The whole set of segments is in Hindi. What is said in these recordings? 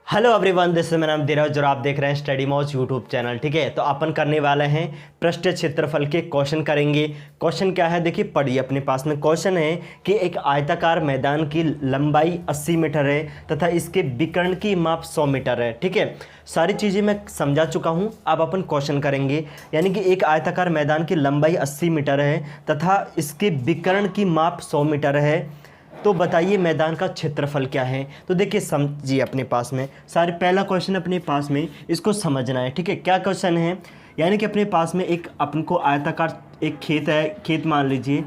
हेलो एवरीवन, दिस इज मेरा नाम धीरज और आप देख रहे हैं स्टडी मॉज यूट्यूब चैनल। ठीक है, तो अपन करने वाले हैं पृष्ठ क्षेत्रफल के क्वेश्चन करेंगे। क्वेश्चन क्या है देखिए, पढ़िए अपने पास में। क्वेश्चन है कि एक आयताकार मैदान की लंबाई 80 मीटर है तथा इसके विकर्ण की माप 100 मीटर है। ठीक है, सारी चीज़ें मैं समझा चुका हूँ। अब अपन क्वेश्चन करेंगे, यानी कि एक आयताकार मैदान की लंबाई 80 मीटर है तथा इसके विकर्ण की माप 100 मीटर है, तो बताइए मैदान का क्षेत्रफल क्या है। तो देखिए समझिए अपने पास में सारे, पहला क्वेश्चन अपने पास में इसको समझना है। ठीक है, क्या क्वेश्चन है, यानी कि अपने पास में एक अपन को आयताकार एक खेत है, खेत मान लीजिए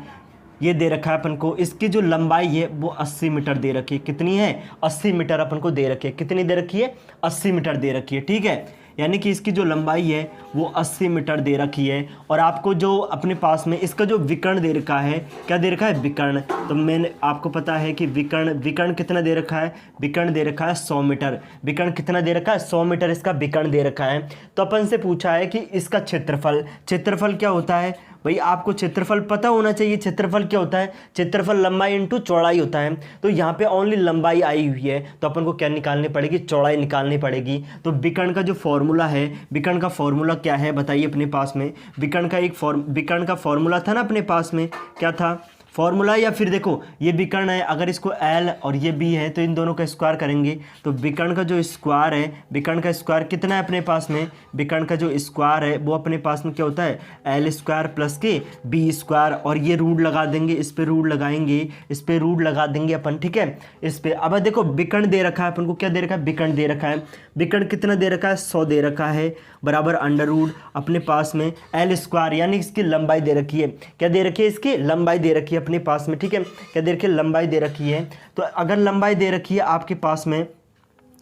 ये दे रखा है अपन को। इसकी जो लंबाई है वो 80 मीटर दे रखी है। कितनी है? 80 मीटर अपन को दे रखी है। कितनी दे रखी है? 80 मीटर दे रखी है। ठीक है, यानी कि इसकी जो लंबाई है वो 80 मीटर दे रखी है। और आपको जो अपने पास में इसका जो विकर्ण दे रखा है, क्या दे रखा है? विकर्ण। तो मैंने आपको पता है कि विकर्ण कितना दे रखा है? विकर्ण दे रखा है 100 मीटर। विकर्ण कितना दे रखा है? 100 मीटर इसका विकर्ण दे रखा है। तो अपन से पूछा है कि इसका क्षेत्रफल क्या होता है। भाई आपको क्षेत्रफल पता होना चाहिए। क्षेत्रफल क्या होता है? क्षेत्रफल लंबाई इंटू चौड़ाई होता है। तो यहाँ पे ओनली लंबाई आई हुई है, तो अपन को क्या निकालनी पड़ेगी? चौड़ाई निकालनी पड़ेगी। तो विकर्ण का जो फॉर्मूला है, विकर्ण का फॉर्मूला क्या है बताइए अपने पास में। विकर्ण का फॉर्मूला था ना अपने पास में, क्या था फॉर्मूला? या फिर देखो ये विकर्ण है, अगर इसको L और ये B है तो इन दोनों का स्क्वायर करेंगे तो विकर्ण का जो स्क्वायर है, विकर्ण का स्क्वायर कितना है अपने पास में? विकर्ण का जो स्क्वायर है वो अपने पास में क्या होता है? L स्क्वायर प्लस के B स्क्वायर। और ये रूट लगा देंगे, इस पे रूट लगाएंगे, इस पे रूट लगा देंगे अपन। ठीक है, इस पे अब देखो विकर्ण दे रखा है अपन को, क्या दे रखा है? विकर्ण दे रखा है। विकर्ण कितना दे रखा है? 100 दे रखा है, बराबर अंडर रूट अपने पास में L स्क्वायर, यानी इसकी लंबाई दे रखी है। क्या दे रखी है? इसकी लंबाई दे रखी है अपने पास में। ठीक है, क्या दे रखी है? लंबाई दे रखी है। तो अगर लंबाई दे रखी है आपके पास में,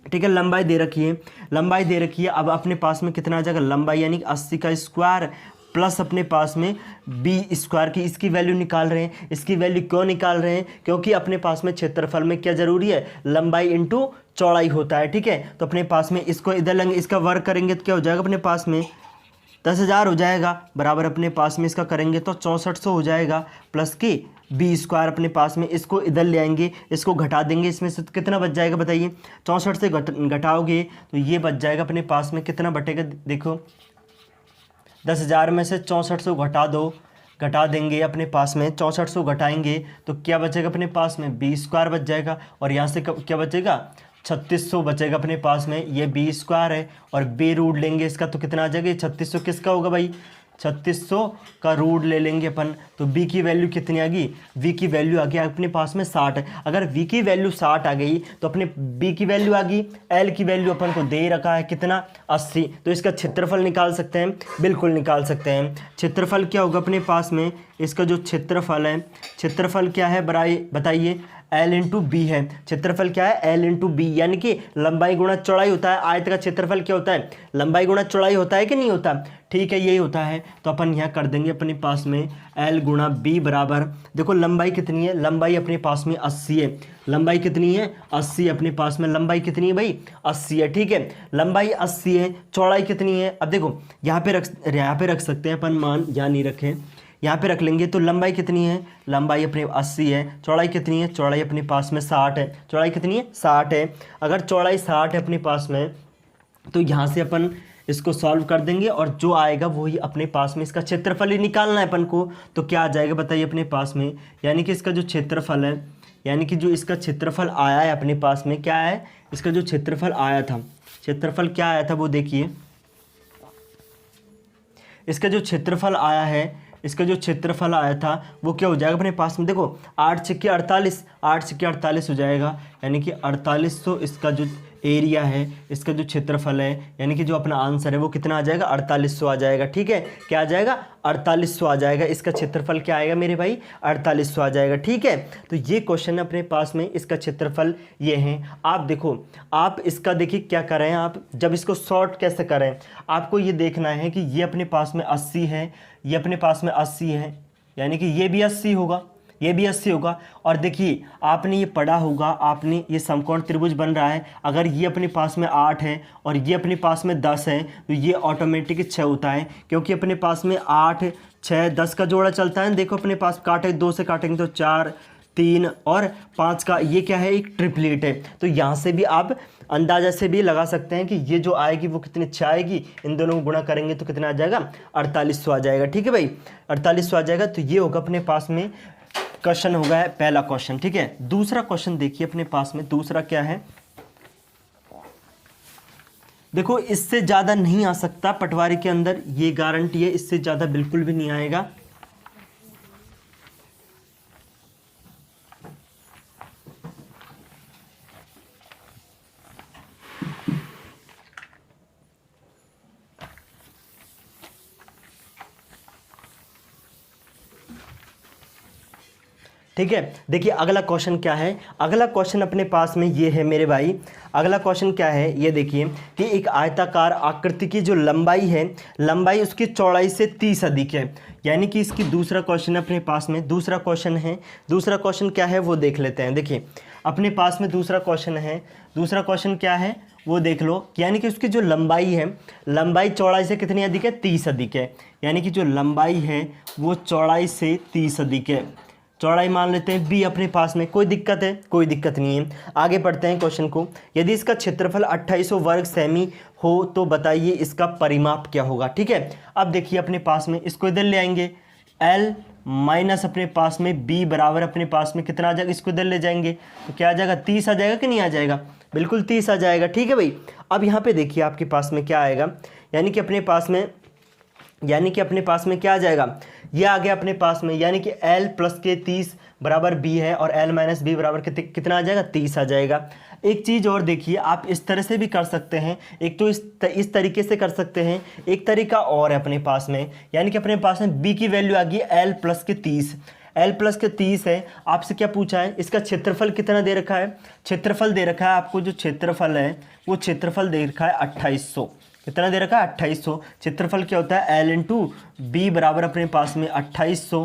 ठीक है, लंबाई दे रखी है, लंबाई दे रखी है। अब अपने पास में कितना आ जाएगा? लंबाई यानी 80 का स्क्वायर प्लस अपने पास में बी स्क्वायर की, इसकी वैल्यू निकाल रहे हैं। इसकी वैल्यू क्यों निकाल रहे हैं? क्योंकि अपने पास में क्षेत्रफल में क्या जरूरी है? लंबाई इंटू चौड़ाई होता है। ठीक है, तो अपने पास में इसको इधर लेंगे, इसका वर्ग करेंगे तो क्या हो जाएगा अपने पास में? 10,000 हो जाएगा, बराबर अपने पास में इसका करेंगे तो 6400 हो जाएगा, प्लस की बी स्क्वायर अपने पास में। इसको इधर ले आएंगे, इसको घटा देंगे, इसमें से कितना बच जाएगा बताइए? 64 से घटाओगे तो ये बच जाएगा अपने पास में, कितना बटेगा देखो, 10,000 में से 6400 घटा दो, घटा देंगे अपने पास में 6400 घटाएंगे तो क्या बचेगा अपने पास में? बी स्क्वायर बच जाएगा। और यहाँ से क्या बचेगा? 3600 बचेगा अपने पास में। ये बी स्क्वायर है और बी रूट लेंगे इसका तो कितना आ जाएगा? 3600 किसका होगा भाई? 3600 का रूट ले लेंगे अपन, तो b की वैल्यू कितनी आ गई? v की वैल्यू आ गई अपने पास में 60 है। अगर v की वैल्यू 60 आ गई तो अपने b की वैल्यू आ गई, l की वैल्यू अपन को दे रखा है कितना? 80। तो इसका क्षेत्रफल निकाल सकते हैं, बिल्कुल निकाल सकते हैं। क्षेत्रफल क्या होगा अपने पास में? इसका जो क्षेत्रफल है, क्षेत्रफल क्या है बताइए? L इंटू बी है। क्षेत्रफल क्या है? L इंटू बी, यानी कि लंबाई गुणा चौड़ाई होता है। आयत का क्षेत्रफल क्या होता है? लंबाई गुणा चौड़ाई होता है कि नहीं होता? ठीक है, यही होता है। तो अपन यहाँ कर देंगे अपने पास में L गुणा बी बराबर, देखो लंबाई कितनी है? लंबाई अपने पास में 80 है। लंबाई कितनी है? 80 अपने पास में। लंबाई कितनी है भाई? 80 है। ठीक है, लंबाई 80 है, चौड़ाई कितनी है? अब देखो यहाँ पे रख सकते हैं अपन, मान यहाँ नहीं रखें, यहाँ पे रख लेंगे। तो लंबाई कितनी है? लंबाई अपने 80 है। चौड़ाई कितनी है? चौड़ाई अपने पास में 60 है। चौड़ाई कितनी है? 60 है। अगर चौड़ाई 60 है अपने पास में तो यहाँ से अपन इसको सॉल्व कर देंगे और जो आएगा वही अपने पास में, इसका क्षेत्रफल ही निकालना है अपन को। तो क्या आ जाएगा बताइए अपने पास में? यानी कि इसका जो क्षेत्रफल है, यानी कि जो इसका क्षेत्रफल आया है अपने पास में, क्या है इसका जो क्षेत्रफल आया था? क्षेत्रफल क्या आया था वो देखिए, इसका जो क्षेत्रफल आया है, इसका जो क्षेत्रफल आया था वो क्या हो जाएगा अपने पास में? देखो 8 छक्के 48, 8 छक्के 48 हो जाएगा, यानी कि 4800 इसका जो एरिया है, इसका जो क्षेत्रफल है, यानी कि जो अपना आंसर है वो कितना आ जाएगा? 4800 आ जाएगा। ठीक है, क्या आ जाएगा? 4800 आ जाएगा। इसका क्षेत्रफल क्या आएगा मेरे भाई? 4800 आ जाएगा। ठीक है, तो ये क्वेश्चन है अपने पास में, इसका क्षेत्रफल ये है। आप देखो, आप इसका देखिए क्या करें, आप जब इसको शॉर्ट कैसे करें, आपको ये देखना है कि ये अपने पास में 80 है, ये अपने पास में 80 है, यानी कि ये भी 80 होगा, ये भी 80 होगा। और देखिए आपने ये पढ़ा होगा, आपने ये समकोण त्रिभुज बन रहा है, अगर ये अपने पास में 8 है और ये अपने पास में 10 है तो ये ऑटोमेटिक 6 होता है, क्योंकि अपने पास में 8 6 10 का जोड़ा चलता है। देखो अपने पास काटे, 2 से काटेंगे तो 4 3 और 5 का ये क्या है, एक ट्रिपलेट है। तो यहाँ से भी आप अंदाजा से भी लगा सकते हैं कि ये जो आएगी वो कितनी 6 आएगी, इन दोनों को गुणा करेंगे तो कितना आ जाएगा, 4800 आ जाएगा। ठीक है भाई, 4800 आ जाएगा। तो ये होगा अपने पास में क्वेश्चन होगा है पहला क्वेश्चन। ठीक है, दूसरा क्वेश्चन देखिए अपने पास में, दूसरा क्या है, देखो इससे ज़्यादा नहीं आ सकता पटवारी के अंदर, ये गारंटी है, इससे ज़्यादा बिल्कुल भी नहीं आएगा। ठीक है, देखिए अगला क्वेश्चन क्या है, अगला क्वेश्चन अपने पास में ये है मेरे भाई। अगला क्वेश्चन क्या है, ये देखिए कि एक आयताकार आकृति की जो लंबाई है, लंबाई उसकी चौड़ाई से 30 अधिक है। यानी कि इसकी दूसरा क्वेश्चन अपने पास में, दूसरा क्वेश्चन है, दूसरा क्वेश्चन क्या है वो देख लेते हैं। देखिए अपने पास में दूसरा क्वेश्चन है, दूसरा क्वेश्चन क्या है वो देख लो। यानी कि उसकी जो लंबाई है, लंबाई चौड़ाई से कितनी अधिक है, 30 अधिक है। यानी कि जो लंबाई है वो चौड़ाई से 30 अधिक है। चौड़ाई मान लेते हैं बी अपने पास में, कोई दिक्कत है, कोई दिक्कत नहीं है। आगे बढ़ते हैं क्वेश्चन को। यदि इसका क्षेत्रफल 2800 वर्ग सेमी हो तो बताइए इसका परिमाप क्या होगा। ठीक है, अब देखिए अपने पास में इसको इधर ले आएंगे, एल माइनस अपने पास में बी बराबर अपने पास में कितना आ जाएगा, इसको इधर ले जाएंगे तो क्या आ जाएगा, 30 आ जाएगा कि नहीं आ जाएगा, बिल्कुल 30 आ जाएगा। ठीक है भाई, अब यहाँ पे देखिए आपके पास में क्या आएगा, यानी कि अपने पास में क्या आ जाएगा, ये आ गया अपने पास में, यानी कि L प्लस के 30 बराबर B है और L माइनस बी बराबर कितना आ जाएगा, 30 आ जाएगा। एक चीज़ और देखिए, आप इस तरह से भी कर सकते हैं, एक तो इस तरीके से कर सकते हैं, एक तरीका और है अपने पास में, यानी कि अपने पास में B की वैल्यू आ गई L प्लस के 30, L प्लस के 30 है। आपसे क्या पूछा है, इसका क्षेत्रफल कितना दे रखा है, क्षेत्रफल दे रखा है आपको, जो क्षेत्रफल है वो क्षेत्रफल दे रखा है 2800। कितना दे रखा है, 2800। क्षेत्रफल क्या होता है, L इंटू बी बराबर अपने पास में 2800।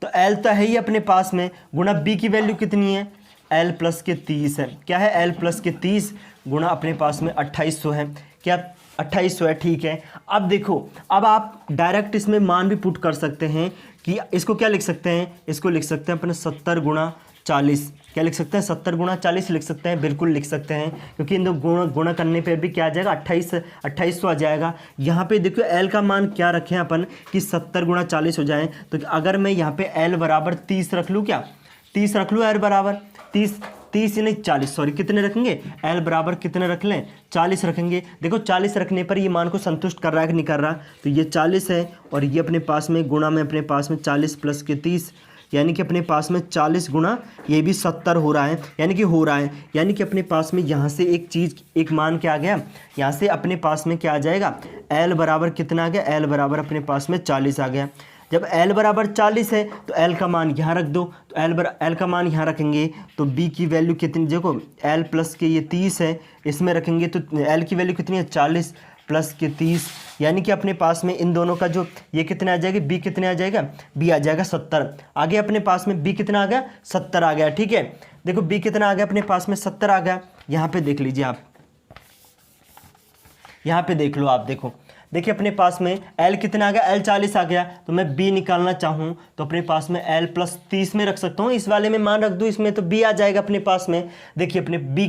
तो L तो है ही अपने पास में, गुणा B की वैल्यू कितनी है, L प्लस के 30 है। क्या है, L प्लस के 30 गुणा अपने पास में 2800 है। क्या 2800 है, ठीक है। अब देखो, अब आप डायरेक्ट इसमें मान भी पुट कर सकते हैं कि इसको क्या लिख सकते हैं, इसको लिख सकते हैं अपने 70 गुणा 40। क्या लिख सकते हैं, 70 गुणा 40 लिख सकते हैं, बिल्कुल लिख सकते हैं, क्योंकि इन दो गुणा करने पे भी क्या आ जाएगा, 2800 आ जाएगा। यहाँ पे देखो L का मान क्या रखें अपन कि 70 गुणा 40 हो जाए, तो अगर मैं यहाँ पे L बराबर 30 रख लूँ, क्या 30 रख लूँ, L बराबर 30 नहीं 40, सॉरी कितने रखेंगे, L बराबर कितने रख लें, 40 रखेंगे। देखो 40 रखने पर ये मान को संतुष्ट कर रहा है कि नहीं कर रहा, तो ये 40 है और ये अपने पास में गुणा में अपने पास में 40 प्लस के 30, यानी कि अपने पास में 40 गुणा ये भी 70 हो रहा है, यानी कि अपने पास में यहाँ से एक मान क्या आ गया, यहाँ से अपने पास में क्या आ जाएगा, L बराबर कितना आ गया, L बराबर अपने पास में 40 आ गया। जब L बराबर 40 है तो L का मान यहाँ रख दो, तो L का मान यहाँ रखेंगे तो B की वैल्यू कितनी, देखो L प्लस के ये 30 है, इसमें रखेंगे तो L की वैल्यू कितनी है, 40 प्लस के 30, यानी कि अपने पास में इन दोनों का जो ये कितने आ जाएगा, B कितने आ जाएगा, B आ जाएगा 70। आगे अपने पास में B कितना आ गया, 70 आ गया। ठीक है, देखो B कितना आ गया अपने पास में, 70 आ गया। यहाँ पे देख लीजिए आप, यहाँ पे देख लो आप, देखिए अपने पास में L कितना आ गया, L 40 आ गया। तो मैं B निकालना चाहूँ तो अपने पास में L प्लस 30 में रख सकता हूँ, इस वाले में मान रख दूँ, इसमें तो B आ जाएगा अपने पास में। देखिए अपने B,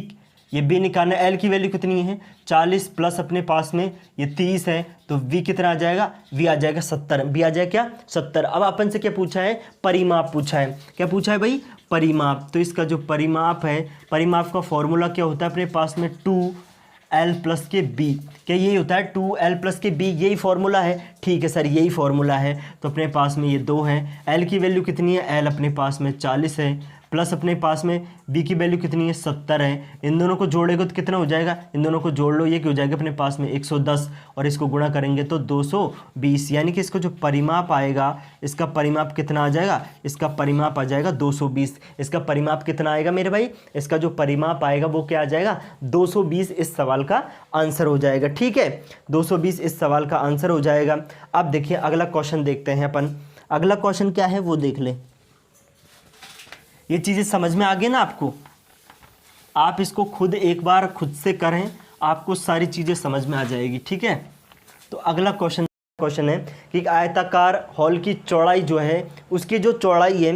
ये B निकालना, L की वैल्यू कितनी है, 40 प्लस अपने पास में ये 30 है, तो V कितना आ जाएगा, V आ जाएगा 70, B आ जाएगा क्या, 70। अब अपन से क्या पूछा है, परिमाप पूछा है। क्या पूछा है भाई, परिमाप। तो इसका जो परिमाप है, परिमाप का फॉर्मूला क्या होता है अपने पास में, 2L प्लस के B। क्या यही होता है, 2L प्लस के B, यही फॉर्मूला है। ठीक है सर, यही फॉर्मूला है। तो अपने पास में ये 2 है, L की वैल्यू कितनी है, L अपने पास में 40 है, प्लस अपने पास में B की वैल्यू कितनी है, 70 है। इन दोनों को जोड़ेगा तो कितना हो जाएगा, इन दोनों को जोड़ लो, ये क्या हो जाएगा अपने पास में 110, और इसको गुणा करेंगे तो 220, यानी कि इसको जो परिमाप आएगा, इसका परिमाप कितना आ जाएगा, इसका परिमाप आ जाएगा 220। इसका परिमाप कितना आएगा मेरे भाई, इसका जो परिमाप आएगा वो क्या आ जाएगा, 220 इस सवाल का आंसर हो जाएगा। ठीक है, 220 इस सवाल का आंसर हो जाएगा। अब देखिए अगला क्वेश्चन देखते हैं अपन, अगला क्वेश्चन क्या है वो देख लें। ये चीज़ें समझ में आ गई ना आपको, आप इसको खुद एक बार खुद से करें, आपको सारी चीज़ें समझ में आ जाएगी। ठीक है, तो अगला क्वेश्चन है कि एक आयताकार हॉल की चौड़ाई जो है, उसकी जो चौड़ाई है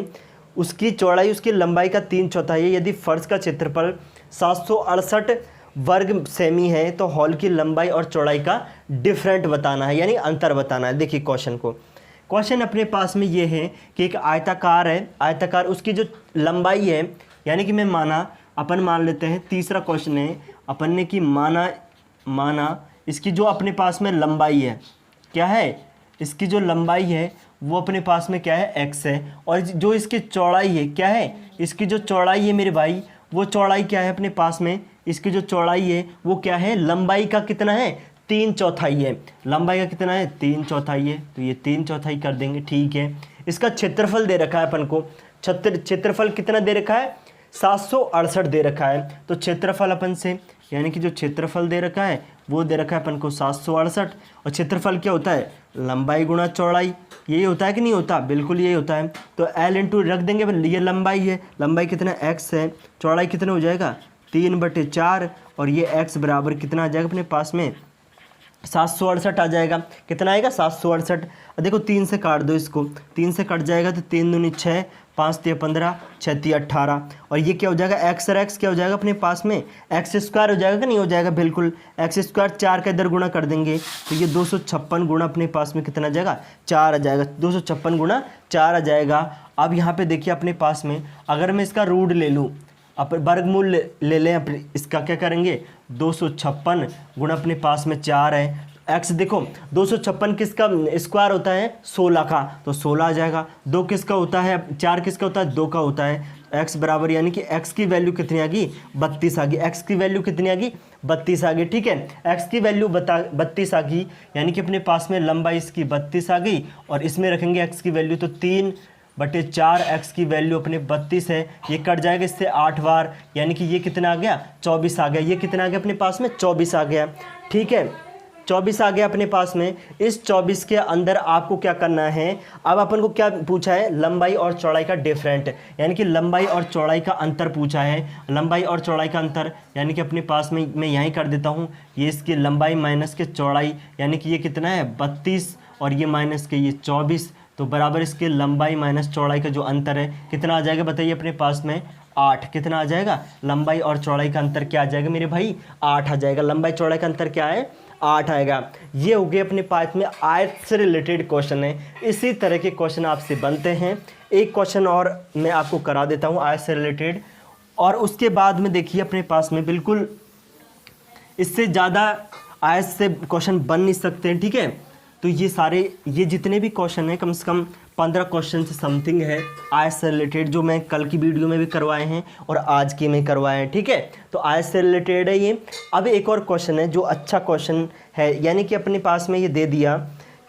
उसकी चौड़ाई उसकी लंबाई का 3/4 है। यदि फर्श का क्षेत्रफल 768 वर्ग सेमी है तो हॉल की लंबाई और चौड़ाई का डिफरेंट बताना है, यानी अंतर बताना है। देखिए क्वेश्चन को, क्वेश्चन अपने पास में ये है कि एक आयताकार है, आयताकार उसकी जो लंबाई है, यानी कि मैं अपन मान लेते हैं, तीसरा क्वेश्चन है अपन ने कि माना इसकी जो अपने पास में लंबाई है, क्या है, इसकी जो लंबाई है वो अपने पास में क्या है, x है, और जो इसकी चौड़ाई है क्या है, इसकी जो चौड़ाई है मेरे भाई, वो चौड़ाई क्या है अपने पास में, इसकी जो चौड़ाई है वो क्या है, लंबाई का कितना है, 3/4 है। लंबाई का कितना है, 3/4 है, तो ये 3/4 कर देंगे, ठीक है। इसका क्षेत्रफल दे रखा है अपन को, क्षेत्रफल कितना दे रखा है, 768 दे रखा है। तो क्षेत्रफल अपन से, यानी कि जो क्षेत्रफल दे रखा है वो दे रखा है अपन को 768, और क्षेत्रफल क्या होता है, लंबाई गुणा चौड़ाई, यही होता है कि नहीं होता, बिल्कुल यही होता है। तो L इंटू रख देंगे, ये लंबाई है, लंबाई कितना x है, चौड़ाई कितना हो जाएगा 3/4, और ये x बराबर कितना आ जाएगा अपने पास में 768 आ जाएगा। कितना आएगा 768, देखो 3 से काट दो इसको, 3 से कट जाएगा तो 3 दूनी 6, 5 तिया 15, 6 तिया 18, और ये क्या हो जाएगा x और x क्या हो जाएगा अपने पास में, x² हो जाएगा कि नहीं हो जाएगा, बिल्कुल x², 4 का इधर गुणा कर देंगे तो ये 256 गुणा अपने पास में कितना आ जाएगा, 4 आ जाएगा, 256 गुणा 4 आ जाएगा। अब यहाँ पे देखिए अपने पास में अगर मैं इसका रूट ले लूँ, वर्गमूल ले लें अपने, इसका क्या करेंगे, 256 गुणा अपने पास में 4 है, x देखो 256 किसका स्क्वायर होता है, 16 का, तो 16 आ जाएगा। 2 किसका होता है, 4 किसका होता है, 2 का होता है। x बराबर, यानी कि x की वैल्यू कितनी आ गई, 32 आ गई, x की वैल्यू कितनी आ गई, 32 आ गई, ठीक है। x की वैल्यू 32 आ गई, यानी कि अपने पास में लंबाई इसकी 32 आ गई, और इसमें रखेंगे x की वैल्यू तो 3/4, x की वैल्यू अपने 32 है, ये कट जाएगा इससे 8 बार, यानी कि ये कितना आ गया, 24 आ गया। ये कितना आ गया अपने पास में, 24 आ गया, ठीक है, 24 आ गया अपने पास में। इस 24 के अंदर आपको क्या करना है, अब अपन को क्या पूछा है, लंबाई और चौड़ाई का डिफरेंट, यानी कि लंबाई और चौड़ाई का अंतर पूछा है। लंबाई और चौड़ाई का अंतर, यानी कि अपने पास में मैं यहीं कर देता हूँ, ये इसकी लंबाई माइनस के चौड़ाई, यानी कि ये कितना है 32, और ये माइनस के ये 24, तो बराबर इसके लंबाई माइनस चौड़ाई का जो अंतर है कितना आ जाएगा, बताइए अपने पास में 8। कितना आ जाएगा, लंबाई और चौड़ाई का अंतर क्या आ जाएगा मेरे भाई, 8 आ जाएगा। लंबाई चौड़ाई का अंतर क्या है, 8 आएगा। ये हो गए अपने पास में आयत से रिलेटेड क्वेश्चन है। इसी तरह के क्वेश्चन आपसे बनते हैं। एक क्वेश्चन और मैं आपको करा देता हूँ आयत से रिलेटेड, और उसके बाद में देखिए अपने पास में बिल्कुल इससे ज़्यादा आयत से क्वेश्चन बन नहीं सकते हैं, ठीक है। तो ये जितने भी क्वेश्चन हैं कम से कम 15 क्वेश्चन से समथिंग है आयत से रिलेटेड, जो मैं कल की वीडियो में भी करवाए हैं और आज की में करवाए हैं, ठीक है। तो आयत से रिलेटेड है ये। अब एक और क्वेश्चन है जो अच्छा क्वेश्चन है, यानी कि अपने पास में ये दे दिया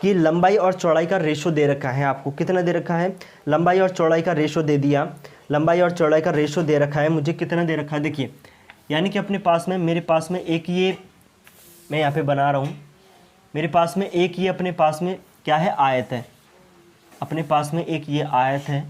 कि लंबाई और चौड़ाई का रेशो दे रखा है, आपको कितना दे रखा है, लंबाई और चौड़ाई का रेशो दे दिया, लंबाई और चौड़ाई का रेशो दे रखा है, मुझे कितना दे रखा है देखिए, यानी कि अपने पास में मेरे पास में एक ये मैं यहाँ पे बना रहा हूँ, मेरे पास में एक ये अपने पास में क्या है, आयत है, अपने पास में एक ये आयत है,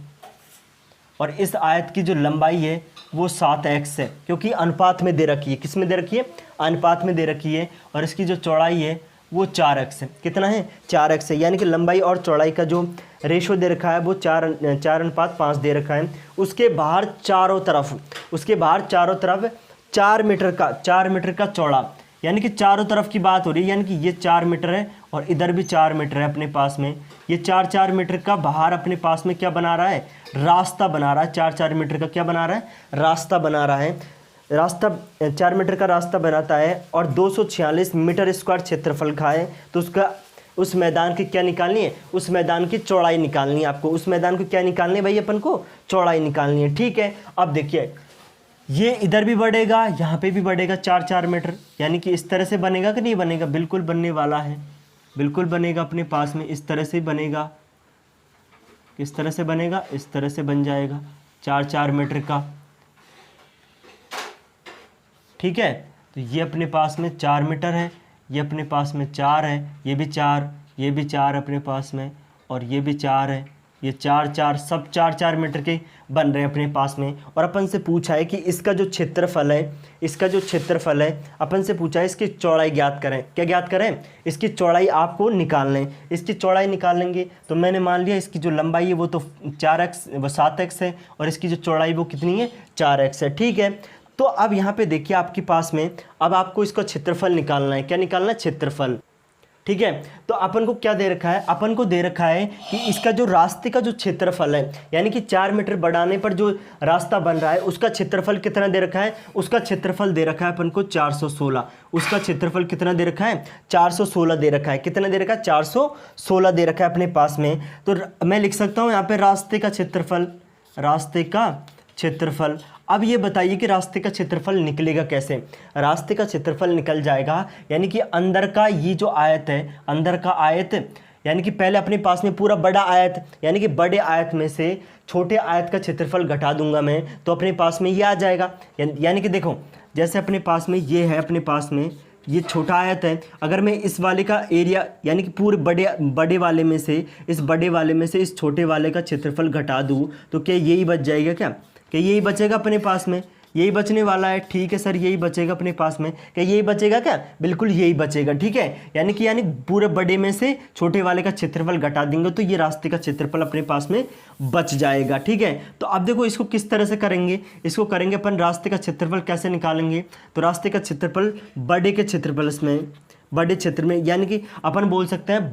और इस आयत की जो लंबाई है वो 7x है, क्योंकि अनुपात में दे रखी है। किस में दे रखी है, अनुपात में दे रखी है, और इसकी जो चौड़ाई है वो 4x है। कितना है, 4x है, यानी कि लंबाई और चौड़ाई का जो रेशो दे रखा है वो 4:5 दे रखा है। उसके बाहर चारों तरफ 4 मीटर का चौड़ा, यानी कि चारों तरफ की बात हो रही है, यानी कि ये 4 मीटर है और इधर भी 4 मीटर है अपने पास में। ये 4 मीटर का बाहर अपने पास में क्या बना रहा है, रास्ता बना रहा है। 4 मीटर का क्या बना रहा है, रास्ता बना रहा है। रास्ता 4 मीटर का रास्ता बनाता है, और 246 मीटर स्क्वायर क्षेत्रफल का है। तो उस मैदान की क्या निकालनी है, उस मैदान की चौड़ाई निकालनी है आपको। उस मैदान को क्या निकालनी है भाई, अपन को चौड़ाई निकालनी है, ठीक है। अब देखिए ये इधर भी बढ़ेगा, यहाँ पे भी बढ़ेगा 4 मीटर, यानी कि इस तरह से बनेगा कि नहीं बनेगा, बिल्कुल बनने वाला है, बिल्कुल बनेगा अपने पास में। इस तरह से बनेगा, किस तरह से बनेगा, इस तरह से बन जाएगा 4 मीटर का, ठीक है। तो ये अपने पास में 4 मीटर है, ये अपने पास में 4 है, ये भी 4, ये भी 4 अपने पास में, और ये भी 4 है, ये 4 4 सब 4 4 मीटर के बन रहे हैं अपने पास में। और अपन से पूछा है कि इसका जो क्षेत्रफल है, इसका जो क्षेत्रफल है अपन से पूछा है इसकी चौड़ाई ज्ञात करें। क्या ज्ञात करें? इसकी चौड़ाई आपको निकालना है। इसकी चौड़ाई निकालेंगे तो मैंने मान लिया इसकी जो लंबाई है वो तो 4x वो 7x है और इसकी जो चौड़ाई वो कितनी है 4x है। ठीक है, तो अब यहाँ पे देखिए आपके पास में अब आपको इसका क्षेत्रफल निकालना है। क्या निकालना है? क्षेत्रफल। ठीक है, तो अपन को क्या दे रखा है? अपन को दे रखा है कि इसका जो रास्ते का जो क्षेत्रफल है, यानी कि 4 मीटर बढ़ाने पर जो रास्ता बन रहा है उसका क्षेत्रफल कितना दे रखा है? उसका क्षेत्रफल दे रखा है अपन को 416। उसका क्षेत्रफल कितना दे रखा है? 416 दे रखा है। कितना दे रखा है? 416 दे रखा है अपने पास में। तो मैं लिख सकता हूँ यहाँ पे रास्ते का क्षेत्रफल, रास्ते का क्षेत्रफल। अब ये बताइए कि रास्ते का क्षेत्रफल निकलेगा कैसे? रास्ते का क्षेत्रफल निकल जाएगा यानी कि अंदर का ये जो आयत है, अंदर का आयत, यानी कि पहले अपने पास में पूरा बड़ा आयत, यानी कि बड़े आयत में से छोटे आयत का क्षेत्रफल घटा दूंगा मैं तो अपने पास में ये आ जाएगा। यानी कि देखो जैसे अपने पास में ये है, अपने पास में ये छोटा आयत है, अगर मैं इस वाले का एरिया यानी कि पूरे बड़े वाले में से इस बड़े वाले में से इस छोटे वाले का क्षेत्रफल घटा दूँ तो क्या यही बच जाएगा? क्या यही बचेगा अपने पास में? यही बचने वाला है। ठीक है सर, यही बचेगा अपने पास में। क्या यही बचेगा? क्या बिल्कुल यही बचेगा। ठीक है, यानी पूरे बड़े में से छोटे वाले का क्षेत्रफल घटा देंगे तो ये रास्ते का क्षेत्रफल अपने पास में बच जाएगा। ठीक है, तो अब देखो इसको किस तरह से करेंगे। इसको करेंगे अपन रास्ते का क्षेत्रफल कैसे निकालेंगे? तो रास्ते का क्षेत्रफल बड़े के क्षेत्रफल में, बड़े क्षेत्र में, यानी कि अपन बोल सकते हैं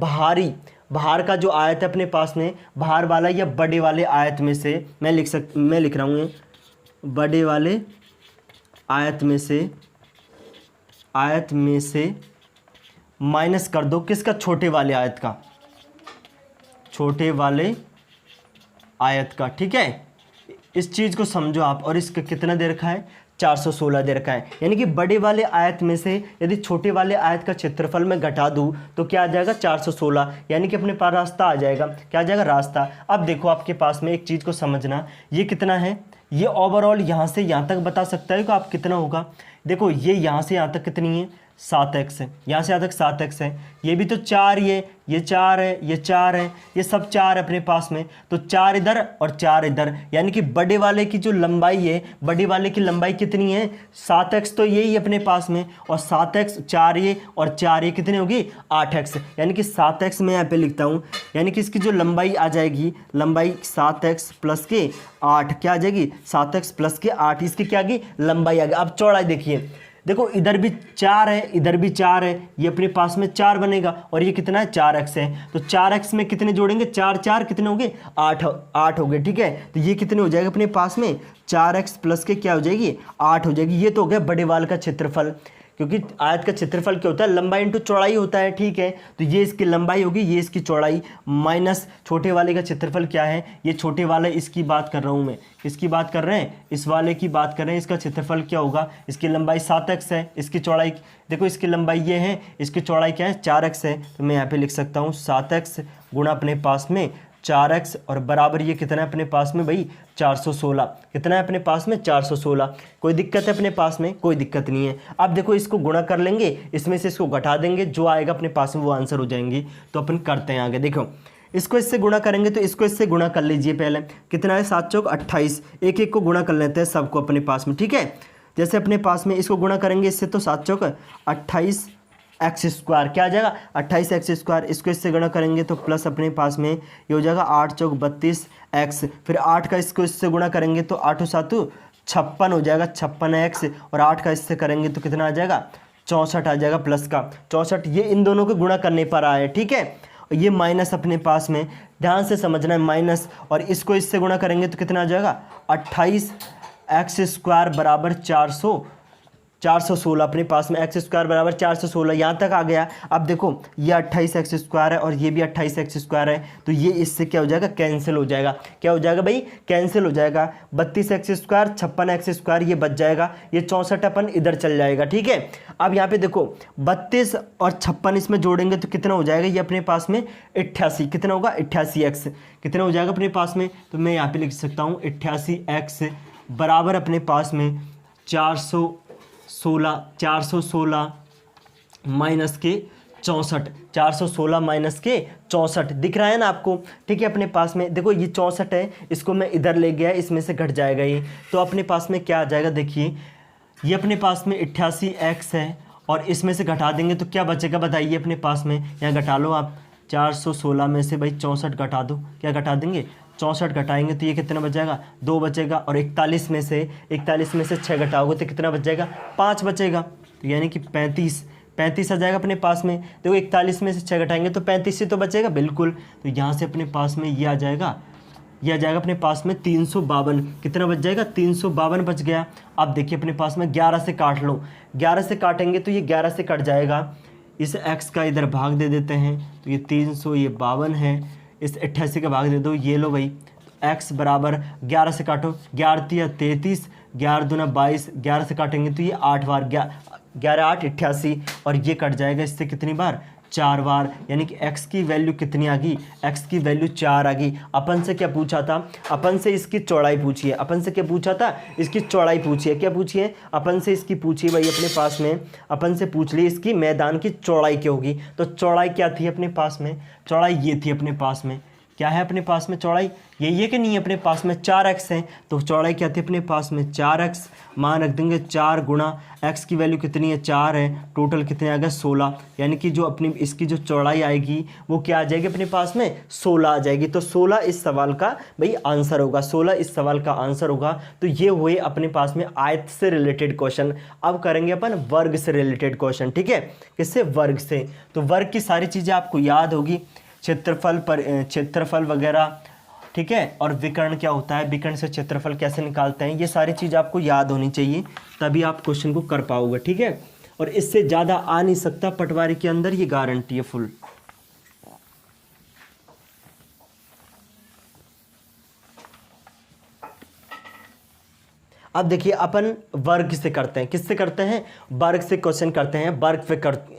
बाहर का जो आयत है अपने पास में, बाहर वाला या बड़े वाले आयत में से मैं लिख रहा हूँ बड़े वाले आयत में से माइनस कर दो किसका? छोटे वाले आयत का, छोटे वाले आयत का। ठीक है, इस चीज़ को समझो आप। और इसका कितना दे रखा है? 416 दे रखा है। यानी कि बड़े वाले आयत में से यदि छोटे वाले आयत का क्षेत्रफल मैं घटा दूं तो क्या आ जाएगा? 416। यानी कि अपने पास रास्ता आ जाएगा। क्या आ जाएगा? रास्ता। अब देखो आपके पास में एक चीज़ को समझना, ये कितना है? ये ओवरऑल यहाँ से यहाँ तक बता सकता है कि आप कितना होगा। देखो ये यहाँ से यहाँ तक कितनी है? 7x है। यहाँ से यहाँ तक 7x है। ये भी तो 4 ये 4 है, ये 4 है, ये सब 4 है अपने पास में। तो 4 इधर और 4 इधर, यानी कि बड़े वाले की जो लंबाई है, बड़े वाले की लंबाई कितनी है? 7x तो यही अपने पास में, और 7x 4 ये और 4 ये कितनी होगी? 8x। यानी कि 7x मैं यहाँ पे लिखता हूँ, यानी कि इसकी जो लंबाई आ जाएगी, लंबाई 7x प्लस के 8 क्या आ जाएगी? 7x प्लस के 8 इसकी क्या आ गई? लंबाई आ गई। अब चौड़ाई देखिए, देखो इधर भी 4 है, इधर भी 4 है, ये अपने पास में 4 बनेगा और ये कितना है? 4x है। तो 4x में कितने जोड़ेंगे? 4 4 कितने हो गए? 8 हो गए। ठीक है, तो ये कितने हो जाएगा अपने पास में? 4x प्लस के क्या हो जाएगी? 8 हो जाएगी। ये तो हो गया बड़े वाल का क्षेत्रफल, क्योंकि आयत का क्षेत्रफल क्या होता है? लंबाई इंटू चौड़ाई होता है। ठीक है, तो ये इसकी लंबाई होगी, ये इसकी चौड़ाई, माइनस छोटे वाले का क्षेत्रफल क्या है? ये छोटे वाला, इसकी बात कर रहा हूँ मैं। किसकी बात कर रहे हैं? इस वाले की बात कर रहे हैं। इसका क्षेत्रफल क्या होगा? इसकी लंबाई 7x है, इसकी चौड़ाई देखो, इसकी लंबाई ये है, इसकी चौड़ाई क्या है? 4x है। तो मैं यहाँ पे लिख सकता हूँ 7x गुणा अपने पास में 4x और बराबर ये कितना है अपने पास में भाई? 416। कितना है अपने पास में? 416। कोई दिक्कत है अपने पास में? कोई दिक्कत नहीं है। अब देखो इसको गुणा कर लेंगे, इसमें से इसको घटा देंगे, जो आएगा अपने पास में वो आंसर हो जाएंगे। तो अपन करते हैं आगे। देखो इसको इससे गुणा करेंगे तो इसको इससे गुणा कर लीजिए। पहले कितना है? 7 चौक 28। एक एक को गुणा कर लेते हैं सबको अपने पास में। ठीक है, जैसे अपने पास में इसको गुणा करेंगे इससे तो 7 चौक 28 एक्स स्क्वायर क्या आ जाएगा? 28 एक्स स्क्वायर। इसको इससे गुणा करेंगे तो प्लस अपने पास में ये हो जाएगा 8 चौक 32 एक्स। फिर 8 का इसको इससे गुणा करेंगे तो 8 7 56 हो जाएगा, 56 एक्स। और 8 का इससे करेंगे तो कितना आ जाएगा? 64 आ जाएगा प्लस का 64। ये इन दोनों को गुणा करने पर आया। ठीक है, ये माइनस अपने पास में ध्यान से समझना है, माइनस, और इसको इससे गुणा करेंगे तो कितना आ जाएगा? 28 एक्स स्क्वायर बराबर 416 अपने पास में। एक्स स्क्वायर बराबर 416 यहाँ तक आ गया। अब देखो ये 28 एक्स स्क्वायर है और ये भी 28 एक्स स्क्वायर है, तो ये इससे क्या हो जाएगा? कैंसिल हो जाएगा। क्या हो जाएगा भाई? कैंसिल हो जाएगा। 32 एक्स स्क्वायर 56 एक्स स्क्वायर ये बच जाएगा, ये 64 अपन इधर चल जाएगा। ठीक है, अब यहाँ पे देखो 32 और 56 इसमें जोड़ेंगे तो कितना हो जाएगा? ये अपने पास में 88। कितना होगा? 88 एक्स। कितना हो जाएगा अपने पास में? तो मैं यहाँ पे लिख सकता हूँ 88 एक्स बराबर अपने पास में 416 माइनस के 64, 416 माइनस के 64 दिख रहा है ना आपको, ठीक है। अपने पास में देखो ये 64 है, इसको मैं इधर ले गया, इसमें से घट जाएगा ये, तो अपने पास में क्या आ जाएगा, देखिए ये अपने पास में 88x है और इसमें से घटा देंगे तो क्या बचेगा बताइए अपने पास में, यहाँ घटा लो आप, 416 में से भाई 64 घटा दो, क्या घटा देंगे, 64 घटाएंगे तो ये कितना बच जाएगा, 2 बचेगा, और 41 में से 6 घटाओगे तो कितना बच जाएगा, 5 बचेगा, तो यानी कि 35 आ जाएगा अपने पास में। देखो 41 में से 6 घटाएंगे तो 35 ही तो बचेगा, बिल्कुल। तो यहाँ से अपने पास में ये आ जाएगा अपने पास में 352, कितना बच जाएगा, 352 बच गया। अब देखिए अपने पास में 11 से काट लो, 11 से काटेंगे तो ये 11 से कट जाएगा, इस x का इधर भाग दे देते हैं, तो ये 352 है, इस 88 का भाग दे दो, ये लो भाई x बराबर 11 से काटो, 11 तिया 33, 11 दूना 22, 11 से काटेंगे तो ये 8 बार, 11 8 88, और ये कट जाएगा इससे कितनी बार, 4 बार, यानी कि x की वैल्यू कितनी आ गई, x की वैल्यू 4 आ गई। अपन से क्या पूछा था, अपन से इसकी चौड़ाई पूछिए, अपन से क्या पूछा था, इसकी चौड़ाई पूछिए, क्या पूछिए, अपन से इसकी पूछिए भाई, अपने पास में अपन से पूछ ली इसकी मैदान की चौड़ाई क्या होगी, तो चौड़ाई क्या थी अपने पास में, चौड़ाई ये थी अपने पास में, क्या है अपने पास में चौड़ाई, ये कि नहीं है अपने पास में 4x है, तो चौड़ाई क्या थी अपने पास में 4x, मान रख देंगे 4 गुणा x की वैल्यू कितनी है 4 है, टोटल कितने आ गए 16, यानी कि जो अपनी इसकी जो चौड़ाई आएगी वो क्या आ जाएगी अपने पास में 16 आ जाएगी। तो 16 इस सवाल का भाई आंसर होगा, 16 इस सवाल का आंसर होगा। तो ये हुए अपने पास में आयत से रिलेटेड क्वेश्चन। अब करेंगे अपन वर्ग से रिलेटेड क्वेश्चन, ठीक है, किससे, वर्ग से। तो वर्ग की सारी चीज़ें आपको याद होगी, क्षेत्रफल वगैरह, ठीक है, और विकर्ण क्या होता है, विकर्ण से क्षेत्रफल कैसे निकालते हैं, ये सारी चीज़ आपको याद होनी चाहिए, तभी आप क्वेश्चन को कर पाओगे, ठीक है। और इससे ज़्यादा आ नहीं सकता पटवारी के अंदर, ये गारंटी है फुल। अब देखिए अपन वर्ग से करते हैं, किससे करते हैं, वर्ग से क्वेश्चन करते हैं, वर्ग पे करते।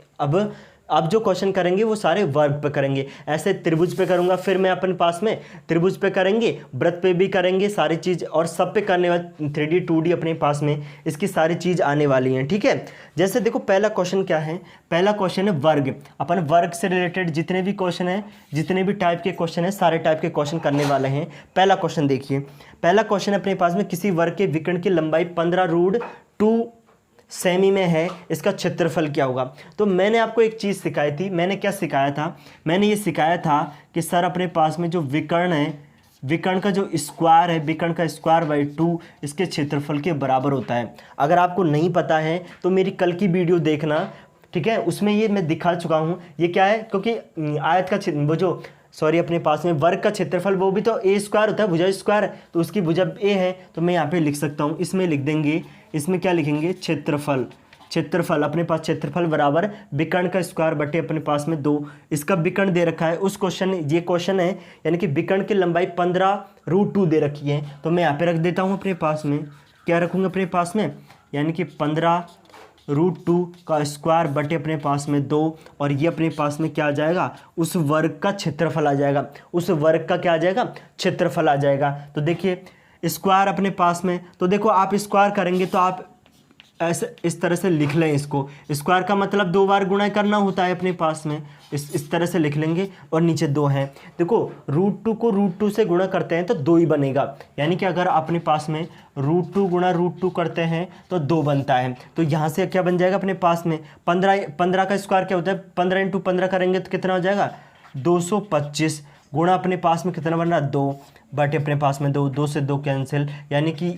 अब जो क्वेश्चन करेंगे वो सारे वर्ग पे करेंगे। ऐसे त्रिभुज पे करूंगा, फिर मैं अपन पास में त्रिभुज पे करेंगे, वृत्त पे भी करेंगे, सारी चीज़ और सब पे करने वाले 3D 2D अपने पास में इसकी सारी चीज़ आने वाली हैं, ठीक है। जैसे देखो पहला क्वेश्चन क्या है, पहला क्वेश्चन है वर्ग। अपन वर्ग से रिलेटेड जितने भी क्वेश्चन हैं, जितने भी टाइप के क्वेश्चन हैं, सारे टाइप के क्वेश्चन करने वाले हैं। पहला क्वेश्चन देखिए, पहला क्वेश्चन अपने पास में, किसी वर्ग के विकर्ण की लंबाई 15√2 सेमी में है, इसका क्षेत्रफल क्या होगा। तो मैंने आपको एक चीज़ सिखाई थी, मैंने क्या सिखाया था, मैंने ये सिखाया था कि सर अपने पास में जो विकर्ण है, विकर्ण का जो स्क्वायर है, विकर्ण का स्क्वायर बाई 2 इसके क्षेत्रफल के बराबर होता है। अगर आपको नहीं पता है तो मेरी कल की वीडियो देखना, ठीक है, उसमें ये मैं दिखा चुका हूँ। ये क्या है, क्योंकि आयत का वो जो अपने पास में वर्ग का क्षेत्रफल वो भी तो ए स्क्वायर होता है, भुजा स्क्वायर, तो उसकी भुजा ए है, तो मैं यहाँ पे लिख सकता हूँ, इसमें लिख देंगे, इसमें क्या लिखेंगे, क्षेत्रफल अपने पास क्षेत्रफल बराबर विकर्ण का स्क्वायर बटे अपने पास में 2, इसका विकर्ण दे रखा है उस क्वेश्चन, ये क्वेश्चन है, यानी कि विकर्ण की लंबाई 15√2 दे रखी है, तो मैं यहाँ पे रख देता हूँ अपने पास में, क्या रखूँगा अपने पास में, यानी कि 15√2 का स्क्वायर बटे अपने पास में 2, और ये अपने पास में क्या आ जाएगा, उस वर्ग का क्षेत्रफल आ जाएगा, उस वर्ग का क्या आ जाएगा, क्षेत्रफल आ जाएगा। तो देखिए स्क्वायर अपने पास में, तो देखो आप स्क्वायर करेंगे तो आप ऐसे इस तरह से लिख लें इसको, स्क्वायर का मतलब 2 बार गुणा करना होता है अपने पास में, इस तरह से लिख लेंगे, और नीचे 2 है। देखो √2 को √2 से गुणा करते हैं तो 2 ही बनेगा, यानी कि अगर अपने पास में √2 गुणा √2 करते हैं तो 2 बनता है। तो यहाँ से क्या बन जाएगा अपने पास में, 15 का स्क्वायर क्या होता है, 15 × 15 करेंगे तो कितना हो जाएगा, 225, गुणा अपने पास में कितना बन रहा है, 2 बटे अपने पास में 2 से 2 कैंसिल, यानी कि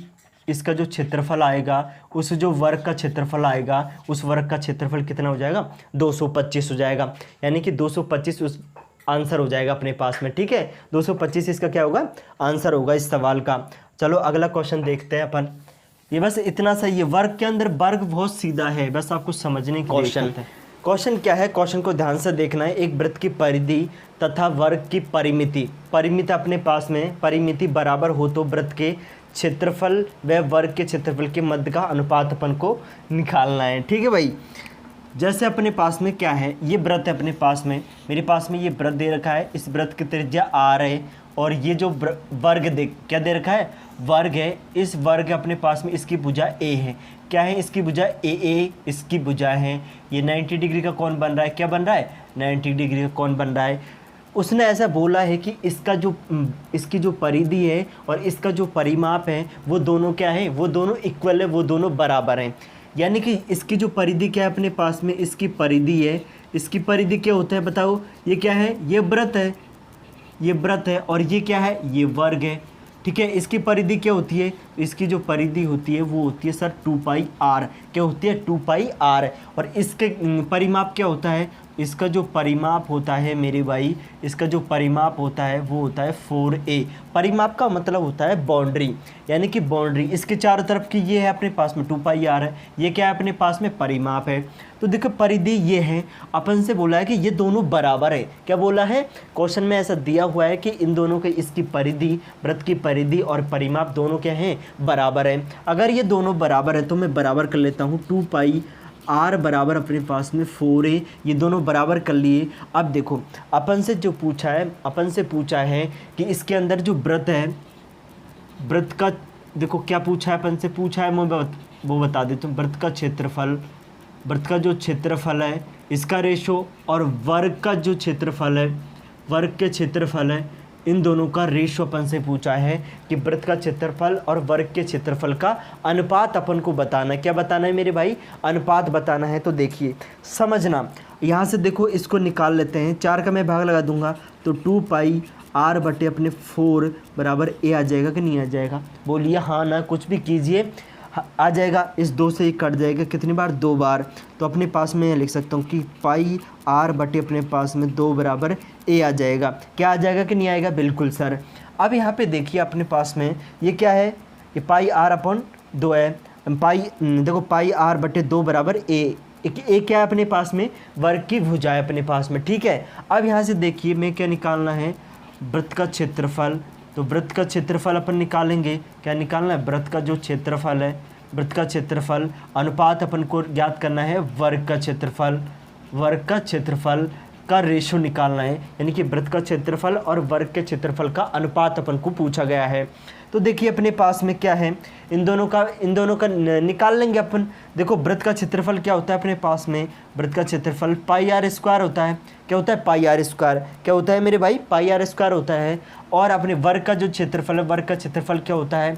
इसका जो क्षेत्रफल आएगा, उस जो वर्ग का क्षेत्रफल आएगा, उस वर्ग का क्षेत्रफल कितना हो जाएगा, 225 हो जाएगा, यानी कि 225 उस आंसर हो जाएगा अपने पास में, ठीक है। 225 इसका क्या होगा, आंसर होगा इस सवाल का। चलो अगला क्वेश्चन देखते हैं अपन, ये बस इतना सही है। वर्ग के अंदर वर्ग बहुत सीधा है, बस आपको समझने की क्वेश्चन है। क्वेश्चन क्या है, क्वेश्चन को ध्यान से देखना है। एक वृत्त की परिधि तथा वर्ग की परिमिति अपने पास में, परिमिति बराबर हो तो वृत्त के क्षेत्रफल व वर्ग के क्षेत्रफल के मध्य का अनुपात अपन को निकालना है, ठीक है भाई। जैसे अपने पास में क्या है, ये वृत्त है अपने पास में, मेरे पास में ये वृत्त दे रखा है, इस वृत्त की त्रिज्या r है और ये जो वर्ग देख क्या दे रखा है, वर्ग है, इस वर्ग अपने पास में इसकी भुजा ए है, क्या है इसकी भुजा ए, इसकी भुजा है, ये 90 डिग्री का कौन बन रहा है, क्या बन रहा है 90 डिग्री का कौन बन रहा है। उसने ऐसा बोला है कि इसकी जो परिधि है और इसका जो परिमाप है वो दोनों क्या है, वो दोनों इक्वल है, वो दोनों बराबर हैं। यानी कि इसकी जो परिधि क्या है अपने पास में, इसकी परिधि है, इसकी परिधि क्या होता है बताओ, ये क्या है, ये वृत्त है, ये वृत्त है, और ये क्या है, ये वर्ग है, ठीक है। इसकी परिधि क्या होती है, इसकी जो परिधि होती है वो होती है सर 2πr, क्या होती है 2πr, और इसके परिमाप क्या होता है, इसका जो परिमाप होता है मेरे भाई, इसका जो परिमाप होता है वो होता है 4a। परिमाप का मतलब होता है बाउंड्री, यानी कि बाउंड्री इसके चारों तरफ की ये है अपने पास में 2πr है, ये क्या है अपने पास में परिमाप है। तो देखो परिधि ये है, अपन से बोला है कि ये दोनों बराबर है, क्या बोला है क्वेश्चन में ऐसा दिया हुआ है कि इन दोनों के इसकी परिधि, वृत्त की परिधि और परिमाप दोनों क्या हैं, बराबर है। अगर ये दोनों बराबर है तो मैं बराबर कर लेता हूँ, 2πr बराबर अपने पास में 4a, ये दोनों बराबर कर लिए। अब देखो अपन से जो पूछा है, अपन से पूछा है कि इसके अंदर जो वृत्त है, वृत्त का देखो क्या पूछा है, अपन से पूछा है, मैं वो बता देता हूँ, वृत्त का क्षेत्रफल, वृत्त का जो क्षेत्रफल है इसका रेशो, और वर्ग का जो क्षेत्रफल है, वर्ग के क्षेत्रफल है, इन दोनों का रेशो अपन से पूछा है कि वृत्त का क्षेत्रफल और वर्ग के क्षेत्रफल का अनुपात अपन को बताना है। क्या बताना है मेरे भाई, अनुपात बताना है। तो देखिए समझना, यहाँ से देखो इसको निकाल लेते हैं, 4 का मैं भाग लगा दूंगा तो 2πr बटे अपने 4 बराबर a आ जाएगा कि नहीं आ जाएगा, बोलिए हाँ ना, कुछ भी कीजिए आ जाएगा। इस 2 से ही कट जाएगा, कितनी बार, 2 बार। तो अपने पास में लिख सकता हूँ कि πr बटे अपने पास में 2 बराबर a आ जाएगा। क्या आ जाएगा कि नहीं आएगा, बिल्कुल सर। अब यहाँ पे देखिए अपने पास में ये क्या है, ये πr/2 है, देखो πr बटे 2 बराबर a, ए क्या है अपने पास में, वर्ग की भुजा है अपने पास में, ठीक है। अब यहाँ से देखिए मैं क्या निकालना है, वृत्त का क्षेत्रफल। तो वृत्त का क्षेत्रफल अपन निकालेंगे, क्या निकालना है, वृत्त का जो क्षेत्रफल है, वृत्त का क्षेत्रफल अनुपात अपन को ज्ञात करना है वर्ग का क्षेत्रफल, वर्ग का क्षेत्रफल का रेशो निकालना है, यानी कि वृत्त का क्षेत्रफल और वर्ग के क्षेत्रफल का अनुपात अपन को पूछा गया है। तो देखिए अपने पास में क्या है, इन दोनों का निकाल लेंगे अपन। देखो वृत्त का क्षेत्रफल क्या होता है अपने पास में, वृत्त का क्षेत्रफल πr² होता है, क्या होता है πr², क्या होता है मेरे भाई πr² होता है। और अपने वर्ग का जो क्षेत्रफल है, वर्ग का क्षेत्रफल क्या होता है,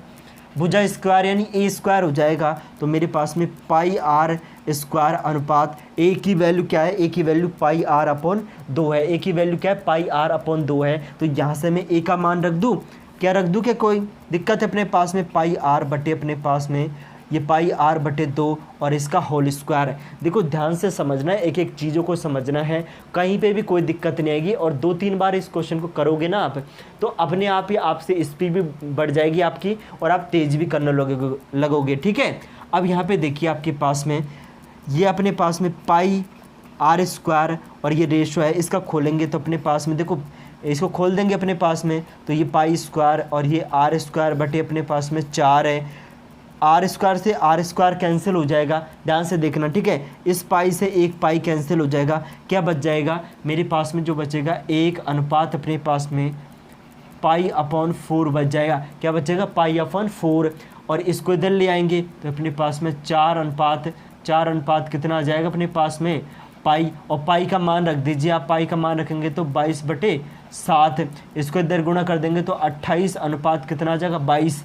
भुजा स्क्वायर यानी a² हो जाएगा। तो मेरे पास में πr² अनुपात a की वैल्यू क्या है, a की वैल्यू πr/2 है, a की वैल्यू क्या है πr/2 है। तो यहाँ से मैं a का मान रख दूँ, क्या रख दूँ, क्या कोई दिक्कत है अपने पास में, πr बटे अपने पास में ये πr बटे 2 और इसका होल स्क्वायर है। देखो ध्यान से समझना है, एक एक चीज़ों को समझना है, कहीं पे भी कोई दिक्कत नहीं आएगी। और 2-3 बार इस क्वेश्चन को करोगे ना आप, तो अपने आप ही आपसे स्पीड भी बढ़ जाएगी आपकी और आप तेज़ भी करने लगोगे, ठीक है। अब यहाँ पे देखिए आपके पास में ये अपने पास में πr² और ये रेशो है, इसका खोलेंगे तो अपने पास में देखो, इसको खोल देंगे अपने पास में तो ये π² और ये r² बटे अपने पास में 4 है। r² से r² कैंसिल हो जाएगा, ध्यान से देखना, ठीक है। इस पाई से एक पाई कैंसिल हो जाएगा, क्या बच जाएगा मेरे पास में, जो बचेगा 1 अनुपात अपने पास में π/4 बच जाएगा। क्या बचेगा π/4, और इसको इधर ले आएंगे तो अपने पास में 4 अनुपात कितना आ जाएगा अपने पास में पाई, और पाई का मान रख दीजिए आप, पाई का मान रखेंगे तो 22/7, इसको इधर गुणा कर देंगे तो 28 अनुपात कितना आ जाएगा 22।